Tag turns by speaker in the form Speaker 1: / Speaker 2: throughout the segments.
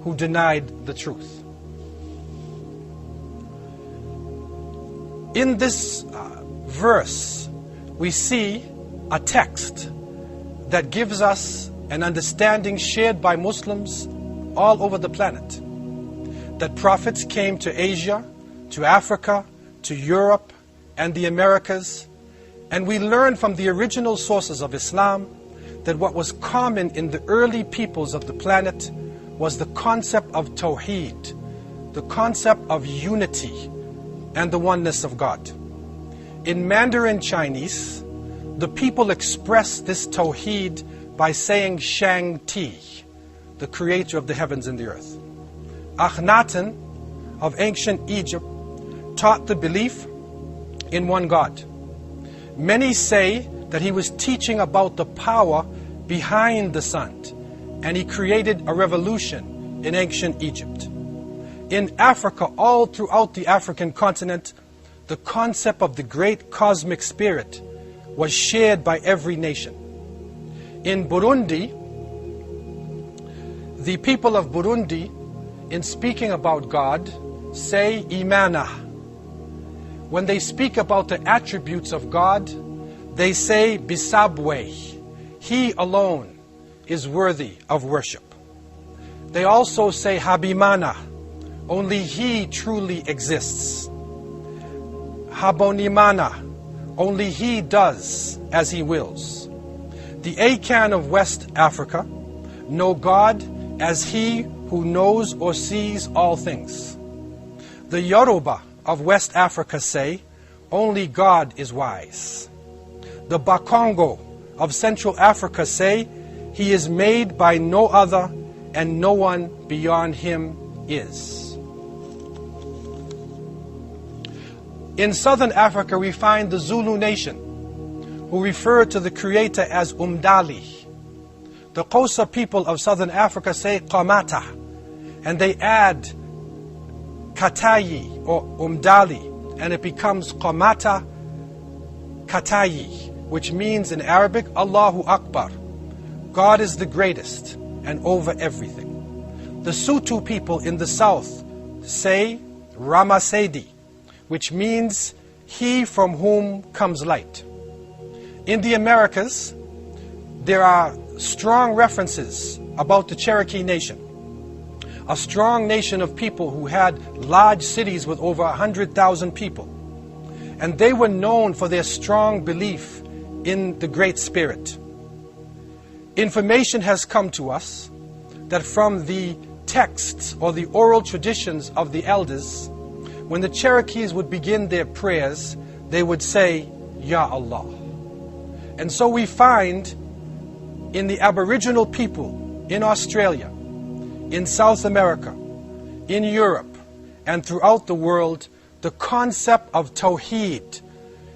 Speaker 1: who denied the truth. In this verse, we see a text that gives us an understanding shared by Muslims all over the planet, that prophets came to Asia, to Africa, to Europe, and the Americas, and we learn from the original sources of Islam that what was common in the early peoples of the planet was the concept of Tawheed, the concept of unity and the oneness of God. In Mandarin Chinese, the people express this Tawheed by saying Shang Ti, the creator of the heavens and the earth. Akhenaten of ancient Egypt taught the belief in one God. Many say that he was teaching about the power behind the sun, and he created a revolution in ancient Egypt. In Africa, all throughout the African continent, the concept of the great cosmic spirit was shared by every nation. In Burundi, the people of Burundi, in speaking about God, say Imana. When they speak about the attributes of God, they say Bisabwe. He alone is worthy of worship. They also say Habimana. Only He truly exists. Habonimana. Only He does as He wills. The Akan of West Africa know God as He who knows or sees all things. The Yoruba of West Africa say, only God is wise. The Bakongo of Central Africa say, He is made by no other and no one beyond Him is. In Southern Africa, we find the Zulu nation, who refer to the Creator as Umdali. The Xhosa people of Southern Africa say Qamata, and they add Katayi or Umdali, and it becomes Qamata Katayi, which means in Arabic, Allahu Akbar. God is the greatest and over everything. The Sutu people in the south say Ramasedi, which means He from whom comes light. In the Americas, there are strong references about the Cherokee Nation, a strong nation of people who had large cities with over 100,000 people. And they were known for their strong belief in the Great Spirit. Information has come to us that from the texts or the oral traditions of the elders, when the Cherokees would begin their prayers, they would say, Ya Allah. And so we find in the Aboriginal people in Australia, in South America, in Europe, and throughout the world, the concept of Tawheed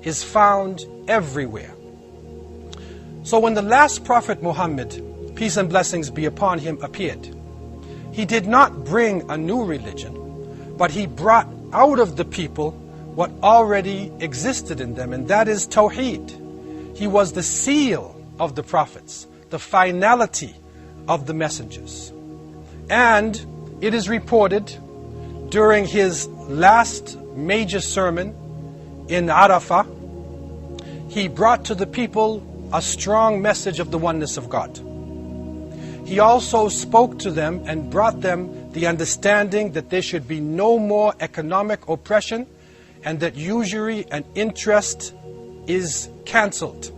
Speaker 1: is found everywhere. So when the last prophet Muhammad, peace and blessings be upon him, appeared, he did not bring a new religion, but he brought out of the people what already existed in them, and that is Tawheed. He was the seal of the prophets, the finality of the messengers. And it is reported during his last major sermon in Arafah, he brought to the people a strong message of the oneness of God. He also spoke to them and brought them the understanding that there should be no more economic oppression and that usury and interest is cancelled.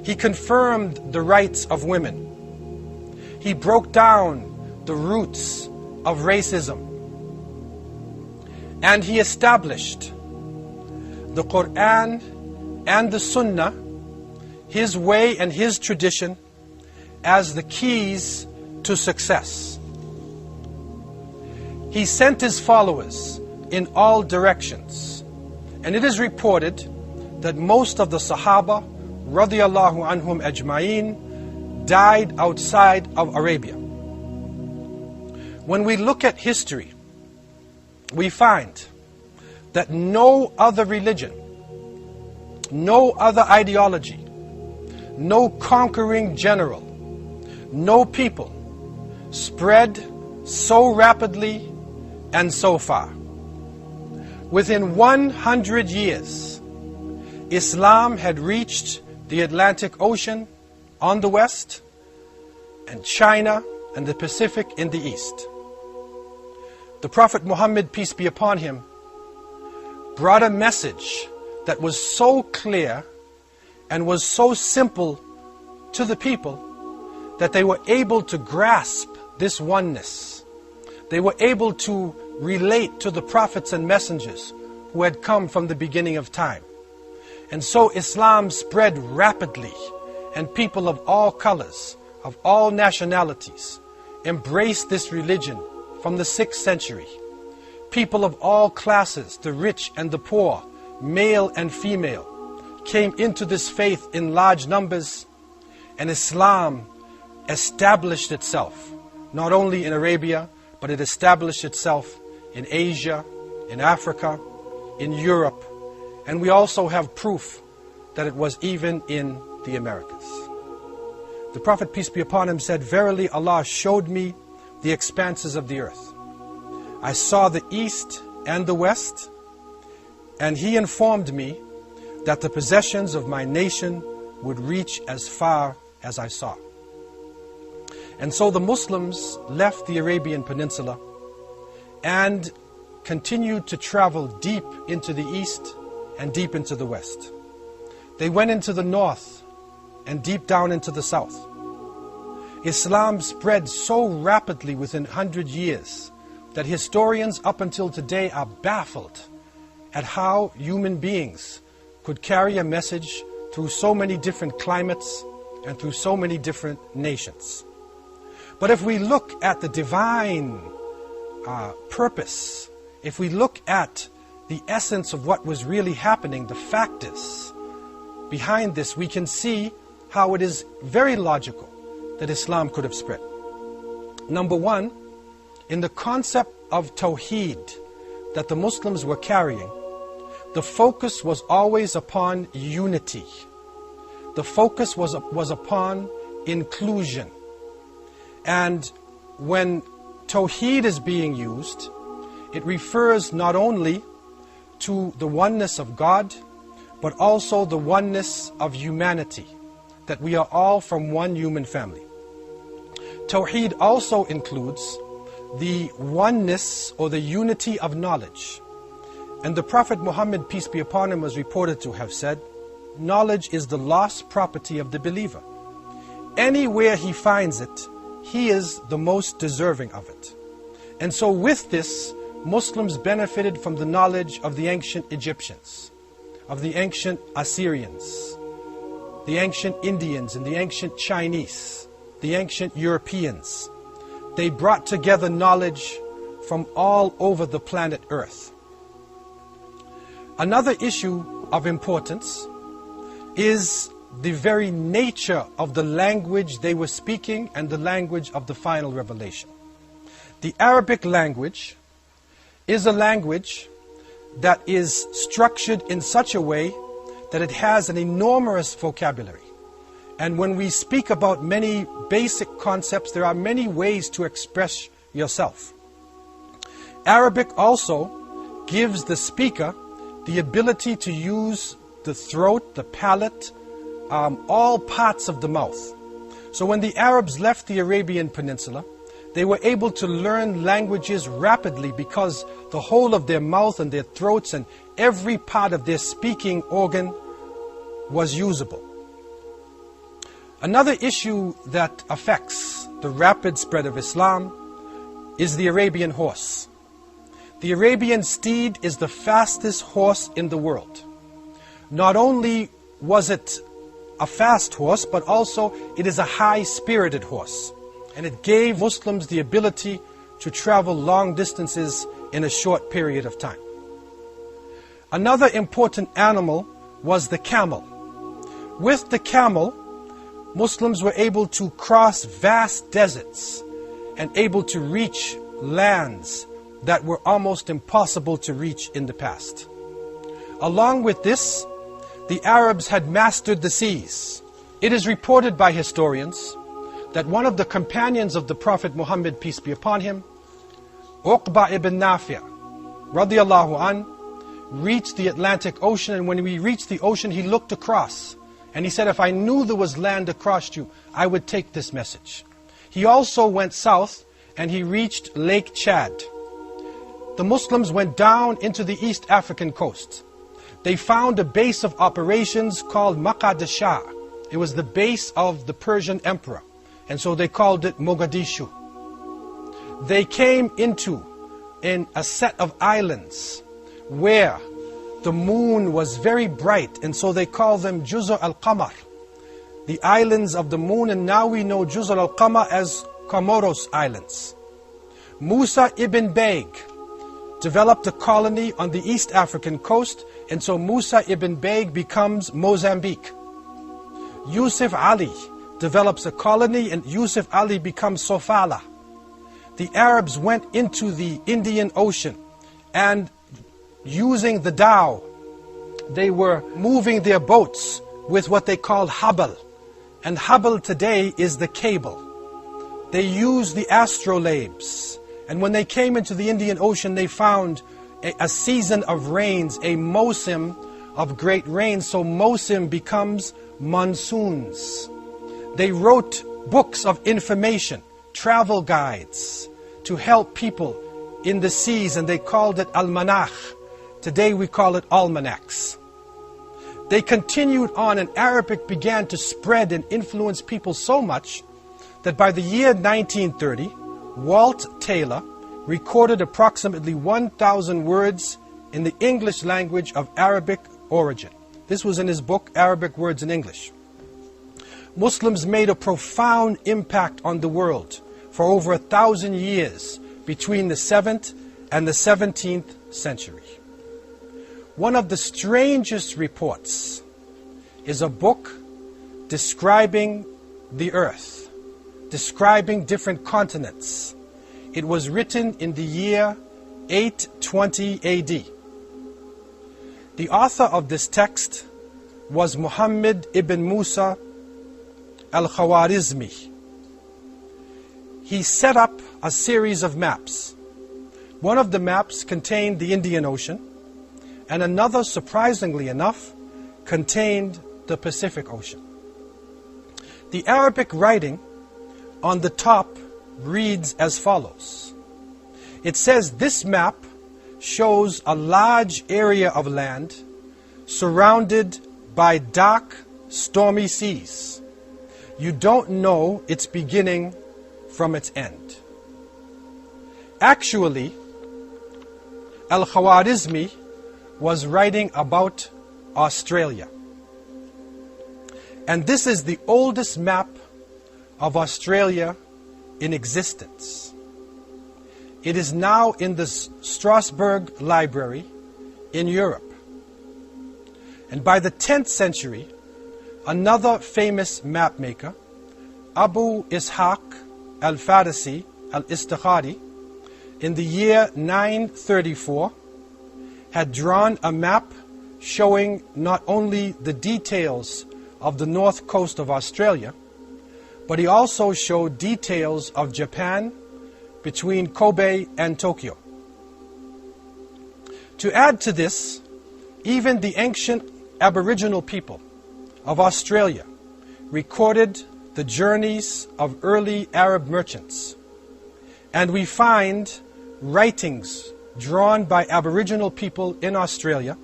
Speaker 1: He confirmed the rights of women. He broke down the roots of racism. And he established the Quran and the Sunnah, his way and his tradition, as the keys to success. He sent his followers in all directions. And it is reported that most of the Sahaba, radiyallahu anhum ajma'in, died outside of Arabia. When we look at history, we find that no other religion, no other ideology, no conquering general, no people spread so rapidly and so far. Within 100 years, Islam had reached the Atlantic Ocean on the west and China and the Pacific in the east. The Prophet Muhammad, peace be upon him, brought a message that was so clear and was so simple to the people that they were able to grasp this oneness. They were able to relate to the prophets and messengers who had come from the beginning of time. And so Islam spread rapidly, and people of all colors, of all nationalities, embraced this religion from the 6th century. People of all classes, the rich and the poor, male and female, came into this faith in large numbers, and Islam established itself, not only in Arabia, but it established itself in Asia, in Africa, in Europe, and we also have proof that it was even in the Americas. The Prophet, peace be upon him, said, "Verily Allah showed me the expanses of the earth. I saw the east and the west, and He informed me that the possessions of my nation would reach as far as I saw." And so the Muslims left the Arabian Peninsula and continued to travel deep into the east and deep into the west. They went into the north and deep down into the south. Islam spread so rapidly within 100 years that historians up until today are baffled at how human beings could carry a message through so many different climates and through so many different nations. But if we look at the divine purpose, if we look at the essence of what was really happening, the factors behind this, we can see how it is very logical that Islam could have spread. Number one, in the concept of Tawheed that the Muslims were carrying, the focus was always upon unity. The focus was upon inclusion. And when Tawheed is being used, it refers not only to the oneness of God, but also the oneness of humanity, that we are all from one human family. Tawheed also includes the oneness or the unity of knowledge. And the Prophet Muhammad, peace be upon him, was reported to have said, "Knowledge is the lost property of the believer. Anywhere he finds it, he is the most deserving of it." And so with this, Muslims benefited from the knowledge of the ancient Egyptians, of the ancient Assyrians, the ancient Indians and the ancient Chinese, the ancient Europeans. They brought together knowledge from all over the planet Earth. Another issue of importance is the very nature of the language they were speaking and the language of the final revelation. The Arabic language is a language that is structured in such a way that it has an enormous vocabulary. And when we speak about many basic concepts, there are many ways to express yourself. Arabic also gives the speaker the ability to use the throat, the palate, all parts of the mouth. So when the Arabs left the Arabian Peninsula, they were able to learn languages rapidly because the whole of their mouth and their throats and every part of their speaking organ was usable. Another issue that affects the rapid spread of Islam is the Arabian horse. The Arabian steed is the fastest horse in the world. Not only was it a fast horse, but also it is a high-spirited horse. And it gave Muslims the ability to travel long distances in a short period of time. Another important animal was the camel. With the camel, Muslims were able to cross vast deserts and able to reach lands that were almost impossible to reach in the past. Along with this, the Arabs had mastered the seas. It is reported by historians that one of the companions of the Prophet Muhammad, peace be upon him, Uqba ibn Nafi' radiyallahu an reached the Atlantic Ocean, and when we reached the ocean, he looked across and he said, if I knew there was land across you, I would take this message. He also went south and he reached Lake Chad. The Muslims went down into the East African coast. They found a base of operations called Maqad Shah. It was the base of the Persian emperor, and so they called it Mogadishu. They came into a set of islands where the moon was very bright, and so they called them Juzr al-Qamar, the islands of the moon, and now we know Juzr al-Qamar as Comoros Islands. Musa ibn Baig developed a colony on the East African coast, and so Musa ibn Baig becomes Mozambique. Yusuf Ali develops a colony, and Yusuf Ali becomes Sofala. The Arabs went into the Indian Ocean, and using the dhow, they were moving their boats with what they called habal. And habal today is the cable. They used the astrolabes. And when they came into the Indian Ocean, they found a season of rains, a mosim of great rain. So mosim becomes monsoons. They wrote books of information, travel guides, to help people in the seas, and they called it almanach. Today we call it almanacs. They continued on, and Arabic began to spread and influence people so much that by the year 1930, Walt Taylor recorded approximately 1,000 words in the English language of Arabic origin. This was in his book, Arabic Words in English. Muslims made a profound impact on the world for over 1,000 years between the 7th and the 17th century. One of the strangest reports is a book describing the earth, describing different continents. It was written in the year 820 AD. The author of this text was Muhammad ibn Musa al-Khwarizmi. He set up a series of maps. One of the maps contained the Indian Ocean, and another, surprisingly enough, contained the Pacific Ocean. The Arabic writing on the top reads as follows. It says, this map shows a large area of land surrounded by dark, stormy seas. You don't know its beginning from its end. Actually, Al-Khwarizmi was writing about Australia. And this is the oldest map of Australia in existence. It is now in the Strasbourg Library in Europe. And by the 10th century, another famous map maker, Abu Ishaq al-Farisi al-Istikhari, in the year 934, had drawn a map showing not only the details of the north coast of Australia, but he also showed details of Japan between Kobe and Tokyo. To add to this, even the ancient Aboriginal people of Australia recorded the journeys of early Arab merchants. And we find writings drawn by Aboriginal people in Australia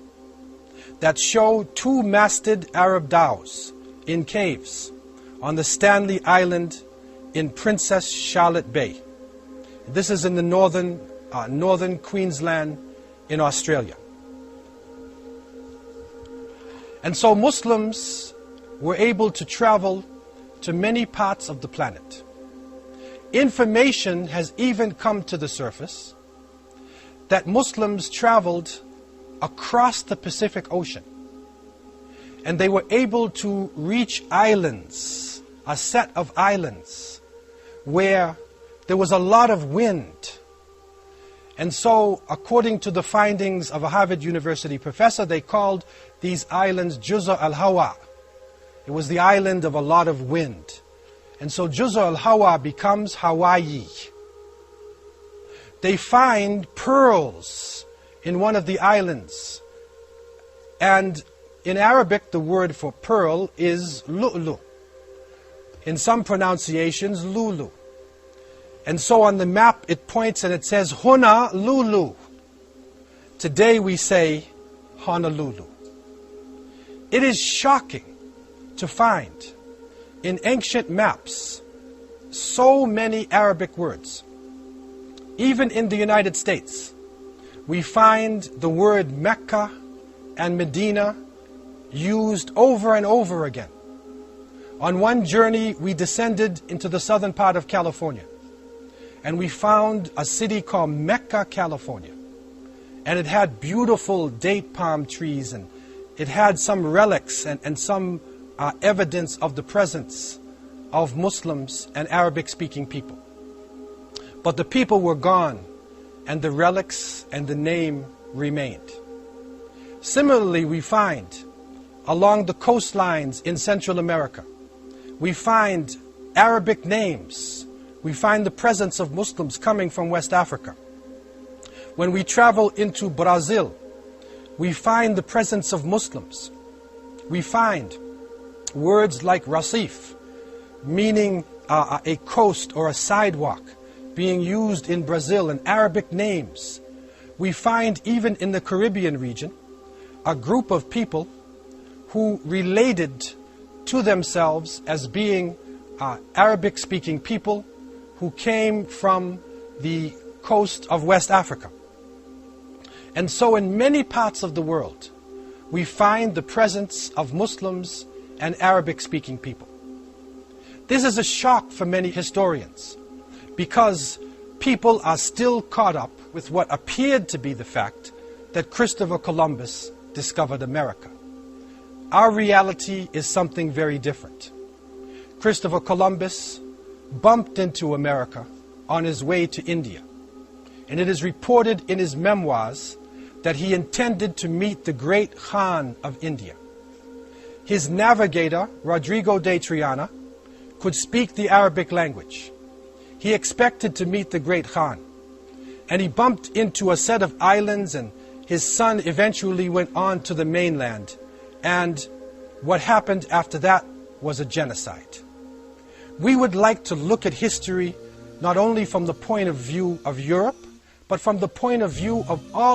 Speaker 1: that show two-masted Arab dhows in caves on the Stanley Island in Princess Charlotte Bay. This is in the northern Queensland in Australia. And so Muslims were able to travel to many parts of the planet. Information has even come to the surface that Muslims traveled across the Pacific Ocean. And they were able to reach islands, a set of islands, where there was a lot of wind. And so, according to the findings of a Harvard University professor, they called these islands Juzr al-Hawa. It was the island of a lot of wind. And so Juzr al-Hawa becomes Hawaii. they find pearls in one of the islands. And in Arabic, the word for pearl is lu'lu. In some pronunciations, lulu. And so on the map, it points and it says, Huna Lulu. Today we say, Honolulu. It is shocking to find in ancient maps so many Arabic words. Even in the United States, we find the word Mecca and Medina used over and over again. On one journey, we descended into the southern part of California, and we found a city called Mecca, California. And it had beautiful date palm trees, and it had some relics and some evidence of the presence of Muslims and Arabic-speaking people. But the people were gone, and the relics and the name remained. Similarly, we find along the coastlines in Central America, we find Arabic names. We find the presence of Muslims coming from West Africa. When we travel into Brazil, we find the presence of Muslims. We find words like Racif, meaning a coast or a sidewalk, being used in Brazil, and Arabic names. We find even in the Caribbean region a group of people who related to themselves as being Arabic-speaking people who came from the coast of West Africa. And so in many parts of the world, we find the presence of Muslims and Arabic-speaking people. This is a shock for many historians, because people are still caught up with what appeared to be the fact that Christopher Columbus discovered America. Our reality is something very different. Christopher Columbus bumped into America on his way to India. And it is reported in his memoirs that he intended to meet the great Khan of India. His navigator, Rodrigo de Triana, could speak the Arabic language. He expected to meet the great Khan. And he bumped into a set of islands, and his son eventually went on to the mainland. And what happened after that was a genocide. We would like to look at history not only from the point of view of Europe, but from the point of view of all